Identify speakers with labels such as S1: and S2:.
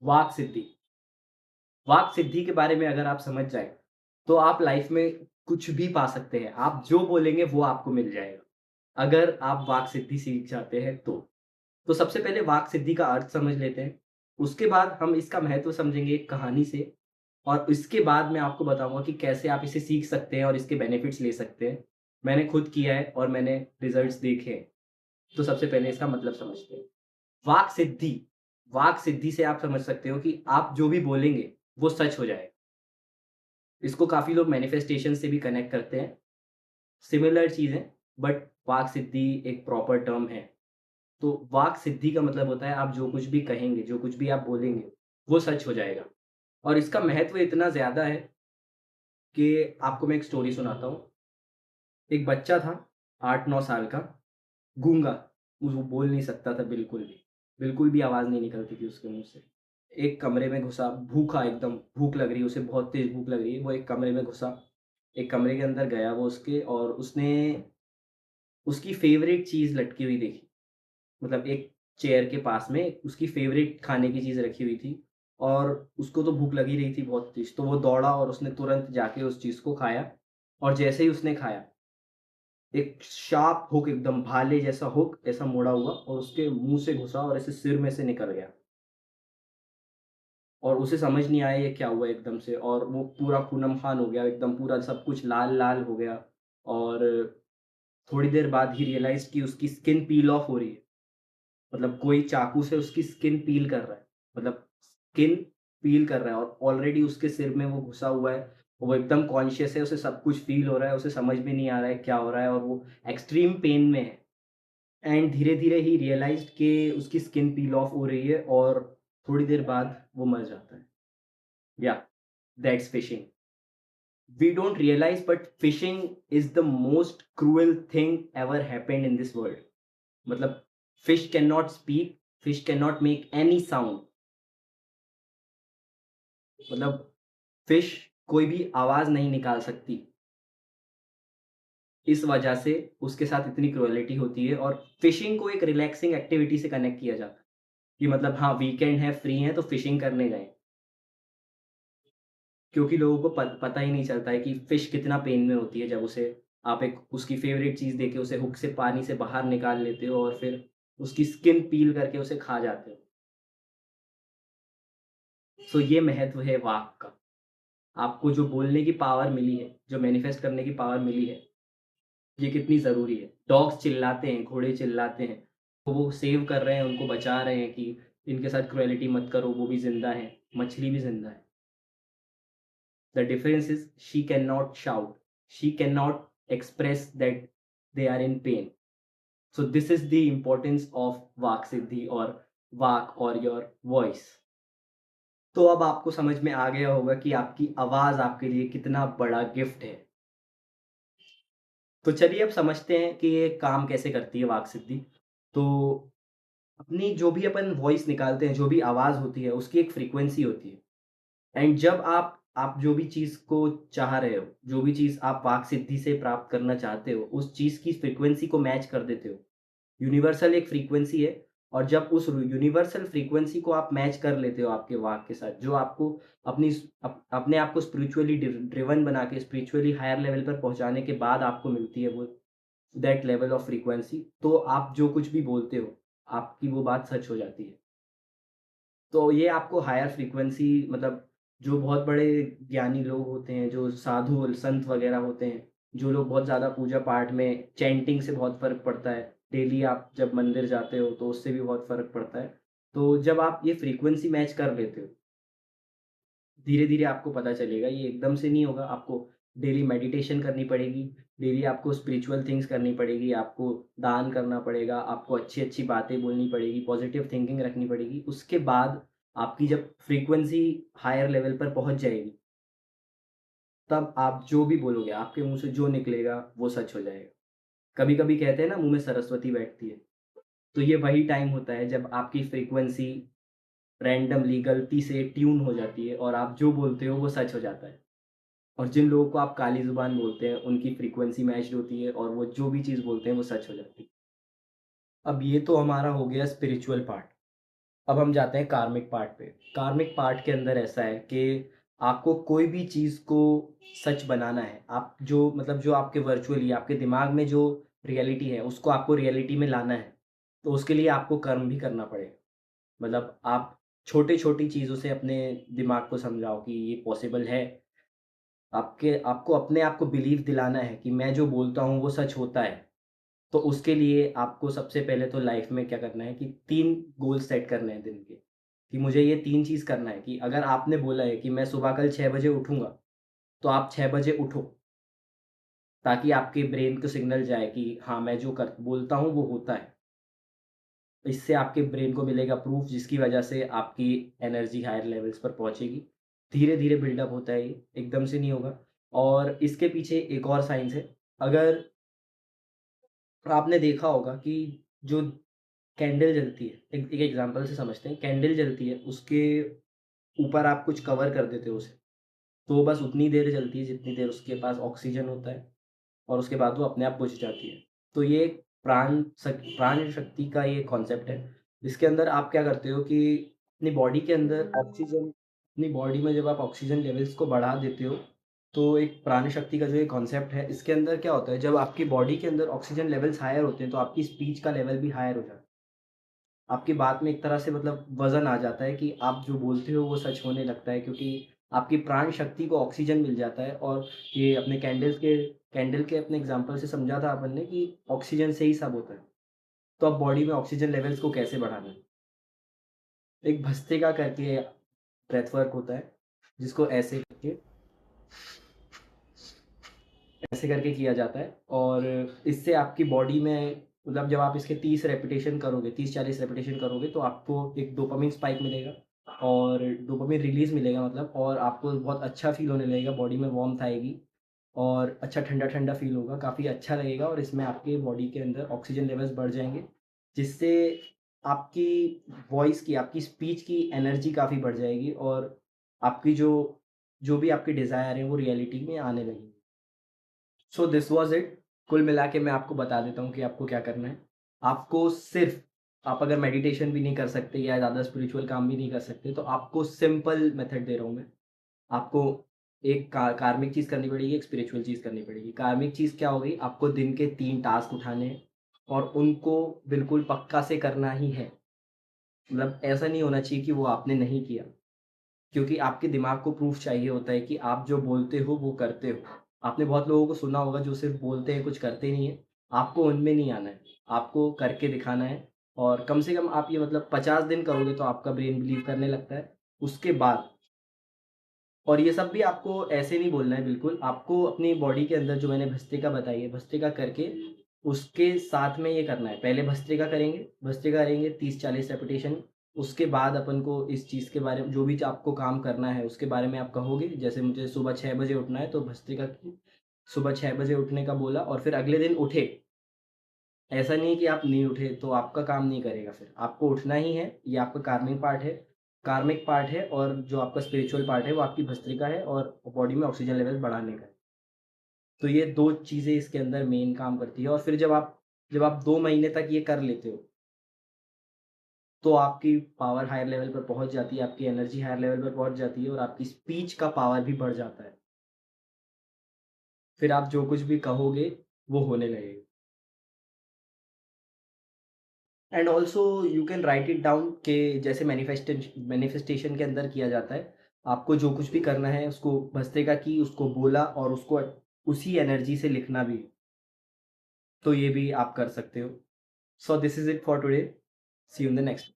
S1: वाक सिद्धि। वाक सिद्धि के बारे में अगर आप समझ जाएँ, तो आप लाइफ़ में कुछ भी पा सकते हैं। आप जो बोलेंगे वो आपको मिल जाएगा, अगर आप वाक सिद्धि सीख जाते हैं तो। तो सबसे पहले वाक सिद्धि का अर्थ समझ लेते हैं। उसके बाद हम इसका महत्व समझेंगे एक कहानी से और इसके बाद मैं आपको बताऊँगा कि कैसे आप इसे सीख सकते हैं और इसके बेनिफिट्स ले सकते हैं। मैंने खुद किया है और मैंने रिज़ल्ट्स देखे हैं। तो सबसे पहले इसका मतलब समझते हैं। वाक सिद्धि, वाक सिद्धि से आप समझ सकते हो कि आप जो भी बोलेंगे, वो सच हो जाएगा। इसको काफ़ी लोग मैनिफेस्टेशन से भी कनेक्ट करते हैं। सिमिलर चीज़ है, बट वाक सिद्धि एक प्रॉपर टर्म है। तो वाक सिद्धि का मतलब होता है आप जो कुछ भी कहेंगे, जो कुछ भी आप बोलेंगे, वो सच हो जाएगा। और इसका महत्व इतना ज़्यादा है कि आपको मैं एक स्टोरी सुनाता हूँ। एक बच्चा था 8-9 साल का, गूंगा, वो बोल नहीं सकता था बिल्कुल भी। बिल्कुल भी आवाज़ नहीं निकलती थी उसके मुँह से। एक कमरे में घुसा, भूखा एकदम, भूख लग रही है उसे, बहुत तेज़ भूख लग रही है। वो एक कमरे में घुसा, एक कमरे के अंदर गया वो उसके और उसने उसकी फ़ेवरेट चीज़ लटकी हुई देखी। मतलब एक चेयर के पास में उसकी फ़ेवरेट खाने की चीज़ रखी हुई थी और उसको तो भूख लग ही रही थी बहुत तेज़। तो वो दौड़ा और उसने तुरंत जाके उस चीज़ को खाया और जैसे ही उसने खाया, एक शार्प हुक, एकदम भाले जैसा हुक ऐसा मुड़ा हुआ और उसके मुँह से घुसा और ऐसे सिर में से निकल गया। और उसे समझ नहीं आया ये क्या हुआ एकदम से और वो पूरा खून-अम-खान हो गया, एकदम पूरा सब कुछ लाल-लाल हो गया और थोड़ी देर बाद ही रियलाइज़ कि उसकी स्किन पील ऑफ हो रही है। मतलब कोई चाकू से उसकी स्किन पील कर रहा है। मतलब स्किन पील कर रहा है और ऑलरेडी उसके सिर में वो घुसा हुआ है। वो एकदम कॉन्शियस है, उसे सब कुछ फ़ील हो रहा है, उसे समझ में नहीं आ रहा है क्या हो रहा है और वो एक्सट्रीम पेन में है। एंड धीरे-धीरे ही रियलाइज़्ड कि उसकी स्किन पील ऑफ हो रही है और थोड़ी देर बाद वो मर जाता है। या that's fishing. We don't realize, but fishing is the most cruel thing ever happened in this world. मतलब fish cannot speak, fish cannot make any sound. मतलब फिश कोई भी आवाज़ नहीं निकाल सकती। इस वजह से उसके साथ इतनी क्रुएलिटी होती है और फिशिंग को एक रिलैक्सिंग एक्टिविटी से कनेक्ट किया जाता है, कि मतलब हाँ, वीकेंड है, फ्री हैं तो फिशिंग करने गए। क्योंकि लोगों को पता ही नहीं चलता है कि फिश कितना पेन में होती है जब उसे आप एक उसकी फ़ेवरेट चीज़ देके उसे हुक से पानी से बाहर निकाल लेते हो और फिर उसकी स्किन पील करके उसे खा जाते हो। सो ये महत्व है वाक का। आपको जो बोलने की पावर मिली है, जो मैनिफेस्ट करने की पावर मिली है, ये कितनी ज़रूरी है। डॉग्स चिल्लाते हैं, घोड़े चिल्लाते हैं, तो वो सेव कर रहे हैं, उनको बचा रहे हैं कि इनके साथ क्रुएलिटी मत करो, वो भी ज़िंदा हैं, मछली भी ज़िंदा है। The difference is she cannot shout. She cannot express that they are in pain. So this is the importance of Vak Siddhi or Vak or your voice. तो अब आपको समझ में आ गया होगा कि आपकी आवाज़ आपके लिए कितना बड़ा गिफ्ट है। तो चलिए अब समझते हैं कि ये काम कैसे करती है वाक सिद्धि। तो अपनी जो भी अपन वॉइस निकालते हैं, जो भी आवाज़ होती है, उसकी एक फ्रीक्वेंसी होती है। एंड जब आप जो भी चीज़ को चाह रहे हो, जो भी चीज़ आप वाक सिद्धि से प्राप्त करना चाहते हो, उस चीज़ की फ्रीक्वेंसी को मैच कर देते हो। यूनिवर्सल एक फ्रीक्वेंसी है और जब उस यूनिवर्सल फ्रीक्वेंसी को आप मैच कर लेते हो आपके वाक के साथ, जो आपको अपने आप को स्पिरिचुअली ड्रिवन बना के स्पिरिचुअली हायर लेवल पर पहुँचाने के बाद आपको मिलती है वो दैट लेवल ऑफ फ्रीक्वेंसी, तो आप जो कुछ भी बोलते हो, आपकी वो बात सच हो जाती है। तो ये आपको हायर फ्रीक्वेंसी, मतलब जो बहुत बड़े ज्ञानी लोग होते हैं, जो साधु संत वगैरह होते हैं, जो लोग बहुत ज़्यादा पूजा पाठ में चैंटिंग से बहुत फ़र्क पड़ता है। डेली आप जब मंदिर जाते हो तो उससे भी बहुत फ़र्क पड़ता है। तो जब आप ये फ्रीक्वेंसी मैच कर लेते हो, धीरे-धीरे आपको पता चलेगा, ये एकदम से नहीं होगा। आपको डेली मेडिटेशन करनी पड़ेगी, डेली आपको स्पिरिचुअल थिंग्स करनी पड़ेगी, आपको दान करना पड़ेगा, आपको अच्छी-अच्छी बातें बोलनी पड़ेगी, पॉज़िटिव थिंकिंग रखनी पड़ेगी। उसके बाद आपकी जब फ्रीक्वेंसी हायर लेवल पर पहुँच जाएगी, तब आप जो भी बोलोगे, आपके मुँह से जो निकलेगा, वो सच हो जाएगा। कभी-कभी कहते हैं ना, मुँह में सरस्वती बैठती है, तो ये वही टाइम होता है जब आपकी फ्रीक्वेंसी रैंडमली गलती से ट्यून हो जाती है और आप जो बोलते हो, वो सच हो जाता है। और जिन लोगों को आप काली ज़ुबान बोलते हैं, उनकी फ्रीक्वेंसी मैच्ड होती है और वो जो भी चीज़ बोलते हैं, वो सच हो जाती है। अब ये तो हमारा हो गया स्पिरिचुअल पार्ट। अब हम जाते हैं कार्मिक पार्ट पे। कार्मिक पार्ट के अंदर ऐसा है कि आपको कोई भी चीज़ को सच बनाना है। आप जो मतलब जो आपके वर्चुअली आपके दिमाग में जो रियलिटी है, उसको आपको रियलिटी में लाना है। तो उसके लिए आपको कर्म भी करना पड़ेगा। मतलब आप छोटी-छोटी चीज़ों से अपने दिमाग को समझाओ कि ये पॉसिबल है। आपको अपने आप को बिलीव दिलाना है कि मैं जो बोलता हूँ वो सच होता है। तो उसके लिए आपको सबसे पहले तो लाइफ़ में क्या करना है कि 3 गोल सेट करने हैं दिन के, कि मुझे ये 3 चीज़ करना है कि अगर आपने बोला है कि मैं सुबह कल 6 बजे उठूँगा, तो आप 6 बजे उठो, ताकि आपके ब्रेन को सिग्नल जाए कि हाँ, मैं जो कर बोलता हूँ वो होता है। इससे आपके ब्रेन को मिलेगा प्रूफ़ जिसकी वजह से आपकी एनर्जी हायर लेवल्स पर पहुँचेगी। धीरे-धीरे बिल्डअप होता है ये, एकदम से नहीं होगा और इसके पीछे एक और साइंस है। अगर आपने देखा होगा कि जो कैंडल जलती है, एक एक एग्ज़ाम्पल से समझते हैं, कैंडल जलती है, उसके ऊपर आप कुछ कवर कर देते हो उसे, तो वो बस उतनी देर जलती है जितनी देर उसके पास ऑक्सीजन होता है और उसके बाद वो अपने आप बुझ जाती है। तो ये एक प्राण शक्ति का ये कॉन्सेप्ट है, जिसके अंदर आप क्या करते हो कि अपनी बॉडी के अंदर ऑक्सीजन अपनी बॉडी में जब आप ऑक्सीजन लेवल्स को बढ़ा देते हो, तो एक प्राण शक्ति का जो ये कॉन्सेप्ट है, इसके अंदर क्या होता है, जब आपकी बॉडी के अंदर ऑक्सीजन लेवल्स हायर होते हैं, तो आपकी स्पीच का लेवल भी हायर हो जाता है। आपकी बात में एक तरह से मतलब वज़न आ जाता है कि आप जो बोलते हो वो सच होने लगता है क्योंकि आपकी प्राण शक्ति को ऑक्सीजन मिल जाता है और ये अपने कैंडल के अपने एग्ज़ाम्पल से समझा था अपन ने कि ऑक्सीजन से ही सब होता है। तो अब बॉडी में ऑक्सीजन लेवल्स को कैसे बढ़ाना है? एक भस्त्रिका करके ब्रेथ वर्क होता है, जिसको ऐसे करके किया जाता है और इससे आपकी बॉडी में मतलब जब आप इसके 30 रेपिटेशन करोगे, 30-40 रेपिटेशन करोगे तो आपको एक डोपामाइन स्पाइक मिलेगा और डोपामाइन रिलीज़ मिलेगा मतलब और आपको बहुत अच्छा फ़ील होने लगेगा, बॉडी में वार्मथ आएगी और अच्छा ठंडा-ठंडा फ़ील होगा, काफ़ी अच्छा लगेगा और इसमें आपके बॉडी के अंदर ऑक्सीजन लेवल्स बढ़ जाएँगे, जिससे आपकी वॉइस की, आपकी स्पीच की एनर्जी काफ़ी बढ़ जाएगी और आपकी जो जो भी आपके डिज़ायर हैं, वो रियलिटी में आने लगेंगे। So this was it. कुल मिला के मैं आपको बता देता हूँ कि आपको क्या करना है। आपको सिर्फ़ आप अगर मेडिटेशन भी नहीं कर सकते या ज़्यादा स्पिरिचुअल काम भी नहीं कर सकते, तो आपको सिंपल मेथड दे रहा हूँ मैं। आपको एक कार्मिक चीज़ करनी पड़ेगी, एक स्पिरिचुअल चीज़ करनी पड़ेगी। कार्मिक चीज़ क्या हो गई, आपको दिन के 3 टास्क उठाने हैं और उनको बिल्कुल पक्का से करना ही है। मतलब ऐसा नहीं होना चाहिए कि वो आपने नहीं किया। क्योंकि आपके दिमाग को प्रूफ़ चाहिए होता है कि आप जो बोलते हो, वो करते हो। आपने बहुत लोगों को सुना होगा जो सिर्फ़ बोलते हैं, कुछ करते नहीं हैं। आपको उनमें नहीं आना है, आपको करके दिखाना है और कम से कम आप ये मतलब 50 दिन करोगे तो आपका ब्रेन बिलीव करने लगता है। उसके बाद और ये सब भी आपको ऐसे नहीं बोलना है बिल्कुल, आपको अपनी बॉडी के अंदर जो मैंने भस्त्रिका बताई है, भस्त्रिका करके उसके साथ में ये करना है। पहले भस्त्रिका करेंगे 30-40 रेपिटेशन, उसके बाद अपन को इस चीज़ के बारे में जो भी आपको काम करना है, उसके बारे में आप कहोगे। जैसे मुझे सुबह 6 बजे उठना है, तो भस्त्रिका की, सुबह 6 बजे उठने का बोला और फिर अगले दिन उठे। ऐसा नहीं है कि आप नहीं उठे, तो आपका काम नहीं करेगा फिर। आपको उठना ही है, ये आपका कार्मिक पार्ट है और जो आपका स्पिरिचुअल पार्ट है, वो आपकी भस्त्रिका है और बॉडी में ऑक्सीजन लेवल बढ़ाने का है। तो ये 2 चीज़ें इसके अंदर मेन काम करती है और फिर जब आप 2 महीने तक ये कर लेते हो, तो आपकी पावर हायर लेवल पर पहुँच जाती है, आपकी एनर्जी हायर लेवल पर पहुँच जाती है और आपकी स्पीच का पावर भी बढ़ जाता है। फिर आप जो कुछ भी कहोगे, वो होने लगेगा। And also you can write it down कि जैसे मैनिफेस्टेशन के अंदर किया जाता है। आपको जो कुछ भी करना है उसको भस्त्रिका की, उसको बोला और उसको उसी एनर्जी से लिखना भी। तो ये भी आप कर सकते हो। So this is it for today. See you in the next